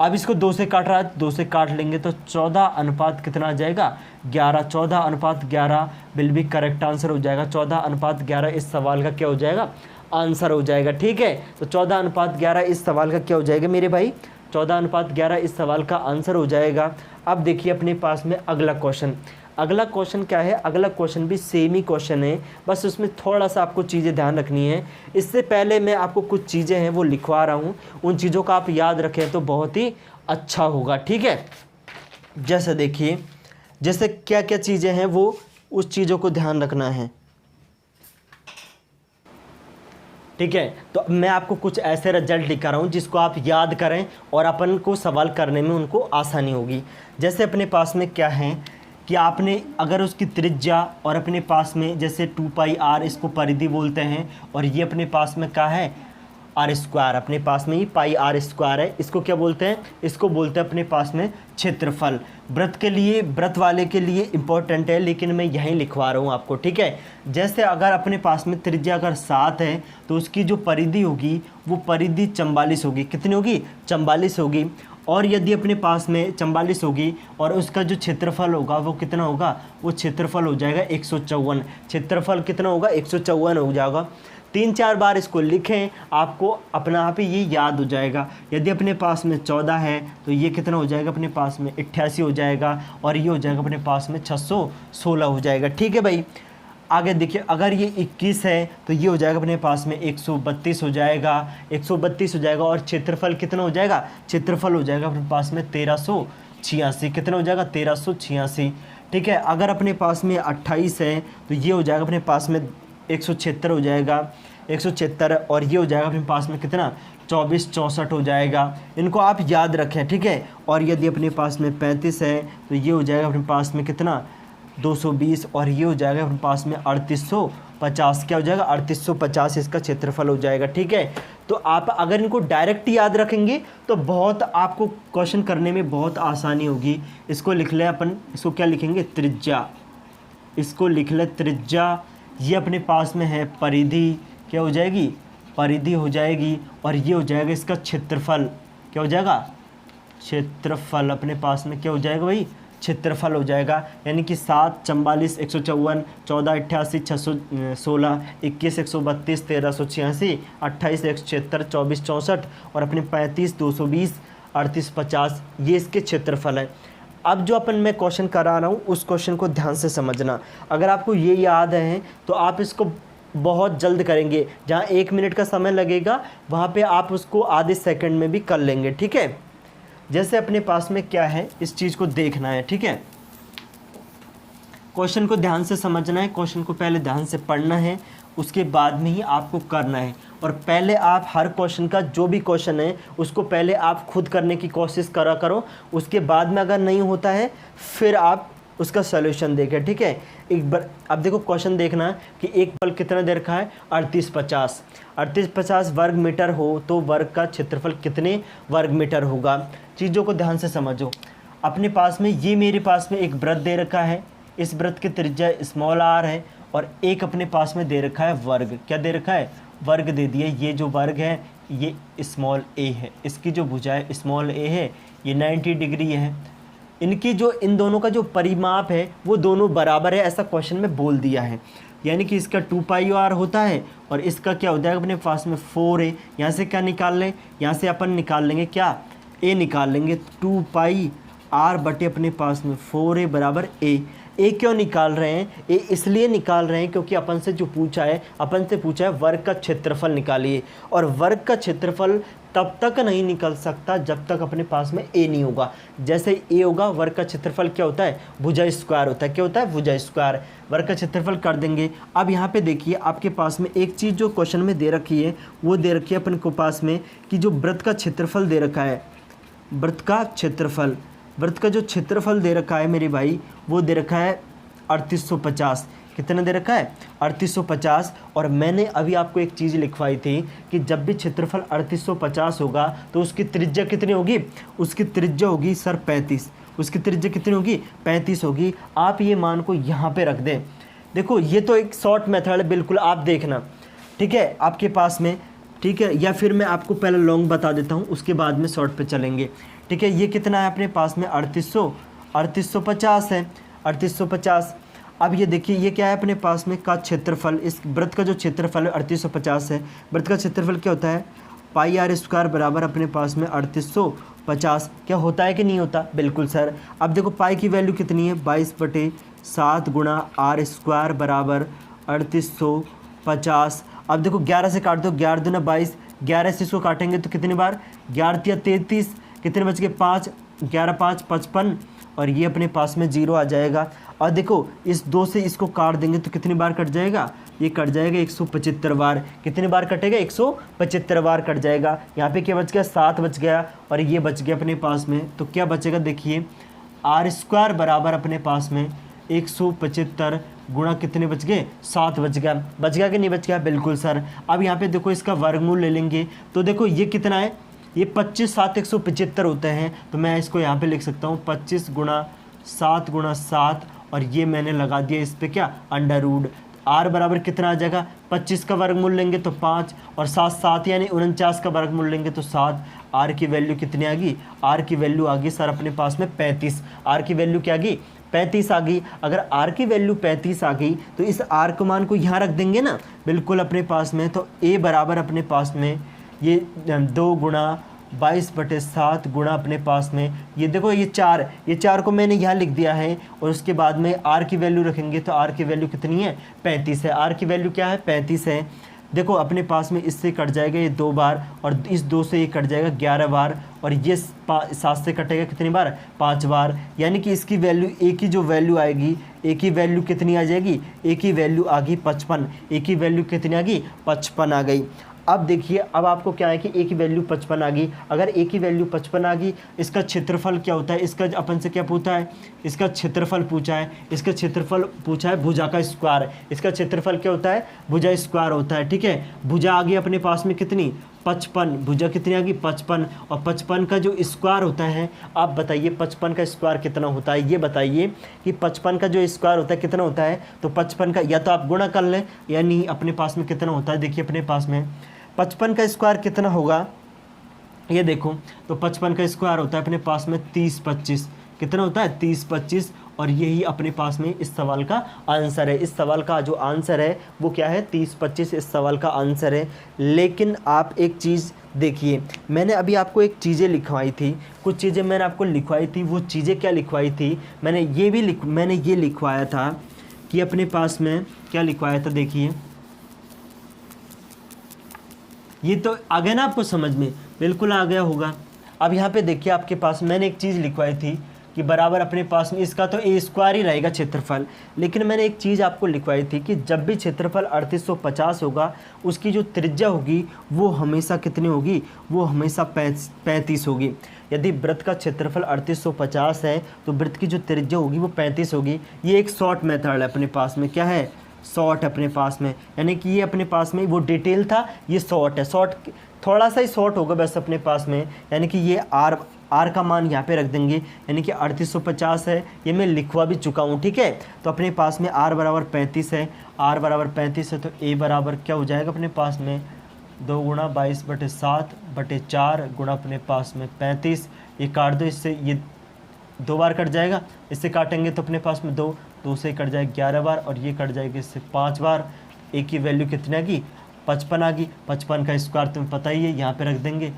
अब इसको 2 से काट रहा है, 2 से काट लेंगे तो 14 अनुपात कितना आ जाएगा 11, 14 अनुपात 11 विल भी करेक्ट आंसर हो जाएगा। 14 अनुपात 11 इस सवाल का क्या हो जाएगा, आंसर हो जाएगा, ठीक है। तो 14 अनुपात 11 इस सवाल का क्या हो जाएगा मेरे भाई, 14 अनुपात 11 इस सवाल का आंसर हो जाएगा। अब देखिए अपने पास में अगला क्वेश्चन, अगला क्वेश्चन क्या है, अगला क्वेश्चन भी सेम ही क्वेश्चन है, बस उसमें थोड़ा सा आपको चीज़ें ध्यान रखनी है। इससे पहले मैं आपको कुछ चीज़ें हैं वो लिखवा रहा हूँ, उन चीज़ों का आप याद रखें तो बहुत ही अच्छा होगा, ठीक है। जैसे देखिए, जैसे क्या क्या चीज़ें हैं वो उस चीज़ों को ध्यान रखना है, ठीक है। तो मैं आपको कुछ ऐसे रिजल्ट लिखा रहा हूँ जिसको आप याद करें और अपन को सवाल करने में उनको आसानी होगी। जैसे अपने पास में क्या है कि आपने अगर उसकी त्रिज्या और अपने पास में जैसे 2πr इसको परिधि बोलते हैं, और ये अपने पास में क्या है आर स्क्वायर, अपने पास में ही पाई आर स्क्वायर है। इसको क्या बोलते हैं? इसको बोलते हैं अपने पास में क्षेत्रफल। व्रत के लिए, व्रत वाले के लिए इंपॉर्टेंट है, लेकिन मैं यहीं लिखवा रहा हूँ आपको, ठीक है। जैसे अगर अपने पास में त्रिज्या अगर 7 है तो उसकी जो परिधि होगी वो परिधि 44 होगी। कितनी होगी? 44 होगी। और यदि अपने पास में 44 होगी और उसका जो क्षेत्रफल होगा वो कितना होगा? वो क्षेत्रफल हो जाएगा 154। क्षेत्रफल कितना होगा? 154 हो जाएगा। 3-4 बार इसको लिखें, आपको अपना आप ही ये याद हो जाएगा। यदि अपने पास में 14 है तो ये कितना हो जाएगा? अपने पास में 88 हो जाएगा, और ये हो जाएगा अपने पास में 616 हो जाएगा, ठीक है भाई। आगे देखिए, अगर ये 21 है तो ये हो जाएगा अपने पास में 132 हो जाएगा, 132 हो जाएगा। और क्षेत्रफल कितना हो जाएगा? क्षेत्रफल हो जाएगा अपने पास में 1386। कितना हो जाएगा? 1386, ठीक है। अगर अपने पास में 28 है तो ये हो जाएगा अपने पास में 176 हो जाएगा, 176। और ये हो जाएगा अपने पास में कितना? 2464 हो जाएगा। इनको आप याद रखें, ठीक है। और यदि अपने पास में 35 है तो ये हो जाएगा अपने पास में कितना? 220। और ये हो जाएगा अपने पास में 3850। क्या हो जाएगा? 3850 इसका क्षेत्रफल हो जाएगा, ठीक है। तो आप अगर इनको डायरेक्ट याद रखेंगे तो बहुत आपको क्वेश्चन करने में बहुत आसानी होगी। इसको लिख लें अपन, इसको क्या लिखेंगे? त्रिज्या। इसको लिख लें त्रिज्या। ये अपने पास में है परिधि, क्या हो जाएगी? परिधि हो जाएगी। और ये हो जाएगा इसका क्षेत्रफल। क्या हो जाएगा? क्षेत्रफल अपने पास में क्या हो जाएगा भाई? क्षेत्रफल हो जाएगा। यानी कि 7, 44, 154, 14, 88, 616, 21, 132, 1386, 28, 176, 24, 64 और अपने 35, 220, 38, 50, ये इसके क्षेत्रफल है। अब जो अपन मैं क्वेश्चन करा रहा हूँ उस क्वेश्चन को ध्यान से समझना। अगर आपको ये याद है तो आप इसको बहुत जल्द करेंगे। जहाँ 1 मिनट का समय लगेगा वहाँ पे आप उसको आधे सेकंड में भी कर लेंगे, ठीक है। जैसे अपने पास में क्या है, इस चीज़ को देखना है, ठीक है। क्वेश्चन को ध्यान से समझना है, क्वेश्चन को पहले ध्यान से पढ़ना है, उसके बाद में ही आपको करना है। और पहले आप हर क्वेश्चन का, जो भी क्वेश्चन है उसको पहले आप खुद करने की कोशिश करा करो। उसके बाद में अगर नहीं होता है फिर आप उसका सॉल्यूशन देखें, ठीक है। एक बार अब देखो क्वेश्चन देखना कि एक पल कितना दे रखा है? 3850। 3850 वर्ग मीटर हो तो वर्ग का क्षेत्रफल कितने वर्ग मीटर होगा? चीज़ों को ध्यान से समझो। अपने पास में ये, मेरे पास में एक वृत्त दे रखा है, इस वृत्त की त्रिज्या स्मॉल r है, और एक अपने पास में दे रखा है वर्ग। क्या दे रखा है? वर्ग दे दिया। ये जो वर्ग है ये स्मॉल a है, इसकी जो भुजाएं स्मॉल a है ये 90 डिग्री है। इनकी जो, इन दोनों का जो परिमाप है वो दोनों बराबर है, ऐसा क्वेश्चन में बोल दिया है। यानी कि इसका 2πr होता है और इसका क्या हो जाएगा अपने पास में 4a। यहाँ से क्या निकाल लें? यहाँ से अपन निकाल लेंगे क्या? a निकाल लेंगे। 2πr बटे अपने पास में 4a बराबर a। ए क्यों निकाल रहे हैं? ए इसलिए निकाल रहे हैं क्योंकि अपन से जो पूछा है, अपन से पूछा है वर्ग का क्षेत्रफल निकालिए। और वर्ग का क्षेत्रफल तब तक नहीं निकल सकता जब तक अपने पास में ए नहीं होगा। जैसे ए होगा, वर्ग का क्षेत्रफल क्या होता है? भुजा स्क्वायर होता है। क्या होता है? भुजा स्क्वायर। वर्ग का क्षेत्रफल कर देंगे। अब यहाँ पे देखिए आपके पास में एक चीज़ जो क्वेश्चन में दे रखी है वो दे रखी है अपन को पास में कि जो वृत्त का क्षेत्रफल दे रखा है, वृत्त का क्षेत्रफल, वृत्त का जो क्षेत्रफल दे रखा है मेरे भाई वो दे रखा है 3850। कितना दे रखा है? 3850। और मैंने अभी आपको एक चीज़ लिखवाई थी कि जब भी क्षेत्रफल 3850 होगा तो उसकी त्रिज्या कितनी होगी? उसकी त्रिज्या होगी सर 35। उसकी त्रिज्या कितनी होगी? 35 होगी। आप ये मान को यहाँ पे रख दें। देखो ये तो एक शॉर्ट मेथड है, बिल्कुल आप देखना, ठीक है, आपके पास में, ठीक है। या फिर मैं आपको पहले लॉन्ग बता देता हूँ, उसके बाद में शॉर्ट पे चलेंगे, ठीक है। ये कितना है अपने पास में? 3850 है, 3850। अब ये देखिए ये क्या है अपने पास में का क्षेत्रफल, इस वृत्त का जो क्षेत्रफल है 3850 है। वृत्त का क्षेत्रफल क्या होता है? पाई आर स्क्वायर बराबर अपने पास में 3850। क्या होता है कि नहीं होता? बिल्कुल सर। अब देखो पाई की वैल्यू कितनी है? 22/7 गुणा आर स्क्वायर बराबर 3850। अब देखो 11 से काट दो, 11 दूना 22, 11 से इसको काटेंगे तो कितनी बार? 11 33, कितने बच गए? 5, 11 5 55, और ये अपने पास में 0 आ जाएगा। और देखो इस 2 से इसको काट देंगे तो कितनी बार कट जाएगा? ये कट जाएगा 175 बार। कितनी बार कटेगा? 175 बार कट जाएगा। यहाँ पे क्या बच गया? 7 बच गया, और ये बच गया अपने पास में। तो क्या बचेगा? देखिए आर स्क्वायर बराबर अपने पास में 175 गुणा कितने बच गए, 7 बच गया कि नहीं बच गया, बिल्कुल सर। अब यहाँ पे देखो इसका वर्गमूल ले लेंगे तो देखो ये कितना है, ये 25 7 175 होते हैं। तो मैं इसको यहाँ पे लिख सकता हूँ 25 गुणा 7 और ये मैंने लगा दिया इस पर क्या, अंडर रूट। आर बराबर कितना आ जाएगा, 25 का वर्गमूल लेंगे तो 5 और 7 यानी 49 का वर्गमूल लेंगे तो 7। आर की वैल्यू कितनी आ गई, आर की वैल्यू आ गई सर अपने पास में 35। आर की वैल्यू क्या आ गई, 35 आ गई। अगर आर की वैल्यू 35 आ गई तो इस आर को मान को यहाँ रख देंगे ना, बिल्कुल अपने पास में। तो ए बराबर अपने पास में ये 2 गुणा 22/7 गुणा अपने पास में ये देखो ये 4 को मैंने यहाँ लिख दिया है। और उसके बाद में आर की वैल्यू रखेंगे तो आर की वैल्यू कितनी है, 35 है। आर की वैल्यू क्या है, 35 है। देखो अपने पास में इससे कट जाएगा ये 2 बार और इस 2 से ये कट जाएगा 11 बार और ये 7 से कटेगा कितनी बार, 5 बार। यानी कि इसकी वैल्यू, ए की जो वैल्यू आएगी, ए की वैल्यू कितनी आ जाएगी, ए की वैल्यू आ गई 55। ए की वैल्यू कितनी आ गई, 55 आ गई। अब देखिए अब आपको क्या है कि ए की वैल्यू 55 आ गई। अगर ए की वैल्यू 55 आ गई, इसका क्षेत्रफल क्या होता है, इसका अपन से क्या पूछा है, इसका क्षेत्रफल पूछा है। इसका क्षेत्रफल पूछा है भुजा का स्क्वायर। इसका क्षेत्रफल क्या होता है, भुजा स्क्वायर होता है, ठीक है। भुजा आ गई अपने पास में कितनी, 55। भुजा कितनी आ गई, 55। और 55 का जो स्क्वायर होता है, आप बताइए 55 का स्क्वायर कितना होता है, ये बताइए कि 55 का जो स्क्वायर होता है कितना होता है। तो 55 का या तो आप गुणा कर लें या नहीं, अपने पास में कितना होता है, देखिए अपने पास में 55 का स्क्वायर कितना होगा, ये देखो। तो 55 का स्क्वायर होता है अपने पास में 30-25। कितना होता है, 30-25। और यही अपने पास में इस सवाल का आंसर है। इस सवाल का जो आंसर है वो क्या है, 30-25 इस सवाल का आंसर है। लेकिन आप एक चीज़ देखिए, मैंने अभी आपको एक चीज़ें लिखवाई थी, कुछ चीज़ें मैंने आपको लिखवाई थी। वो चीज़ें क्या लिखवाई थी, मैंने ये लिखवाया था कि अपने पास में क्या लिखवाया था, देखिए ये तो आ गया ना आपको समझ में, बिल्कुल आ गया होगा। अब यहाँ पे देखिए आपके पास मैंने एक चीज़ लिखवाई थी कि बराबर अपने पास में इसका तो ए स्क्वायर ही रहेगा क्षेत्रफल। लेकिन मैंने एक चीज़ आपको लिखवाई थी कि जब भी क्षेत्रफल 3850 होगा, उसकी जो त्रिज्या होगी वो हमेशा कितनी होगी, वो हमेशा 35 होगी। यदि वृत्त का क्षेत्रफल 3850 है तो वृत्त की जो त्रिज्या होगी वो 35 होगी। ये एक शॉर्ट मेथड है अपने पास में, क्या है, शॉर्ट अपने पास में। यानी कि ये अपने पास में वो डिटेल था, ये शॉर्ट है। शॉर्ट थोड़ा सा ही शॉर्ट होगा बस अपने पास में। यानी कि ये आर का मान यहाँ पे रख देंगे, यानी कि 3850 है, ये मैं लिखवा भी चुका हूँ, ठीक है। तो अपने पास में आर बराबर 35 है, आर बराबर 35 है। तो ए बराबर क्या हो जाएगा अपने पास में, 2 गुणा 22/7/4 गुणा अपने पास में 35। ये काट दो, इससे ये 2 बार कट जाएगा, इससे काटेंगे तो अपने पास में 2 से कट जाएगा 11 बार और ये कट जाएगा इससे 5 बार। ए की वैल्यू कितनी आ गई, 55 आ गई। 55 का स्क्वायर तुम्हें पता ही है, यहाँ पे रख देंगे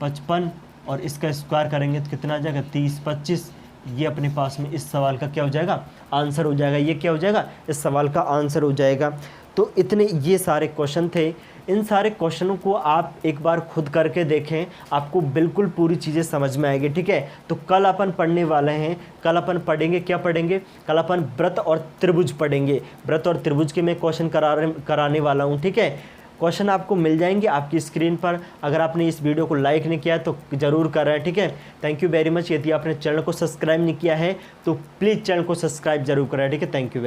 55 और इसका स्क्वायर करेंगे तो कितना आ जाएगा, 30-25। ये अपने पास में इस सवाल का क्या हो जाएगा, आंसर हो जाएगा। ये क्या हो जाएगा, इस सवाल का आंसर हो जाएगा। तो इतने ये सारे क्वेश्चन थे। इन सारे क्वेश्चनों को आप एक बार खुद करके देखें, आपको बिल्कुल पूरी चीज़ें समझ में आएगी, ठीक है। तो कल अपन पढ़ने वाले हैं, कल अपन पढ़ेंगे, क्या पढ़ेंगे, कल अपन वृत्त और त्रिभुज पढ़ेंगे। वृत्त और त्रिभुज के मैं क्वेश्चन कराने वाला हूँ, ठीक है। क्वेश्चन आपको मिल जाएंगे आपकी स्क्रीन पर। अगर आपने इस वीडियो को लाइक नहीं किया है तो ज़रूर करें, ठीक है। Thank you very much. यदि आपने चैनल को सब्सक्राइब नहीं किया है तो प्लीज़ चैनल को सब्सक्राइब जरूर करें, ठीक है। Thank you very